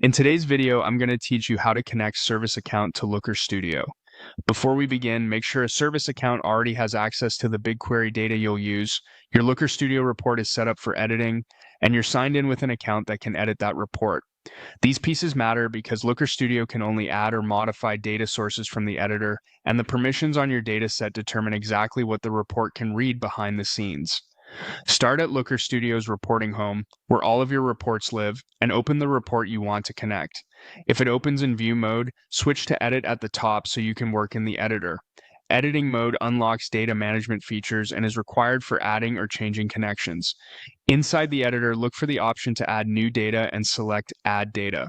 In today's video, I'm going to teach you how to connect Service Account to Looker Studio. Before we begin, make sure a Service Account already has access to the BigQuery data you'll use, your Looker Studio report is set up for editing, and you're signed in with an account that can edit that report. These pieces matter because Looker Studio can only add or modify data sources from the editor, and the permissions on your dataset determine exactly what the report can read behind the scenes. Start at Looker Studio's reporting home, where all of your reports live, and open the report you want to connect. If it opens in view mode, switch to edit at the top so you can work in the editor. Editing mode unlocks data management features and is required for adding or changing connections. Inside the editor, look for the option to add new data and select Add Data.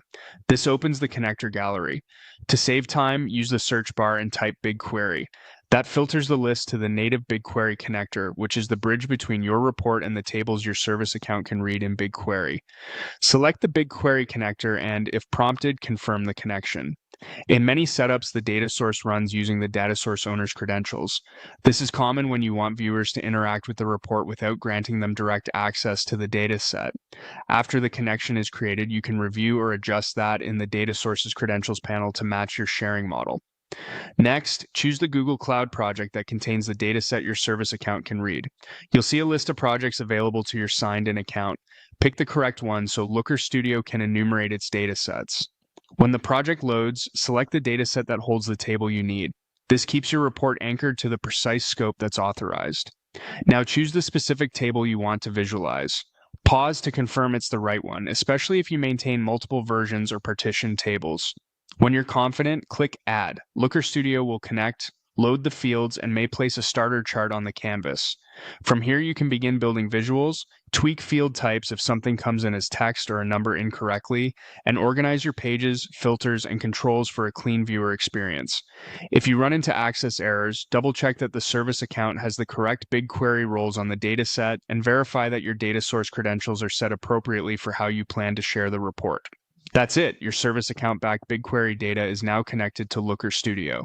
This opens the connector gallery. To save time, use the search bar and type BigQuery. That filters the list to the native BigQuery connector, which is the bridge between your report and the tables your service account can read in BigQuery. Select the BigQuery connector and, if prompted, confirm the connection. In many setups, the data source runs using the data source owner's credentials. This is common when you want viewers to interact with the report without granting them direct access to the data set. After the connection is created, you can review or adjust that in the data source's credentials panel to match your sharing model. Next, choose the Google Cloud project that contains the dataset your service account can read. You'll see a list of projects available to your signed-in account. Pick the correct one so Looker Studio can enumerate its datasets. When the project loads, select the dataset that holds the table you need. This keeps your report anchored to the precise scope that's authorized. Now choose the specific table you want to visualize. Pause to confirm it's the right one, especially if you maintain multiple versions or partitioned tables. When you're confident, click Add. Looker Studio will connect, load the fields, and may place a starter chart on the canvas. From here, you can begin building visuals, tweak field types if something comes in as text or a number incorrectly, and organize your pages, filters, and controls for a clean viewer experience. If you run into access errors, double-check that the service account has the correct BigQuery roles on the dataset, and verify that your data source credentials are set appropriately for how you plan to share the report. That's it. Your service account-backed BigQuery data is now connected to Looker Studio.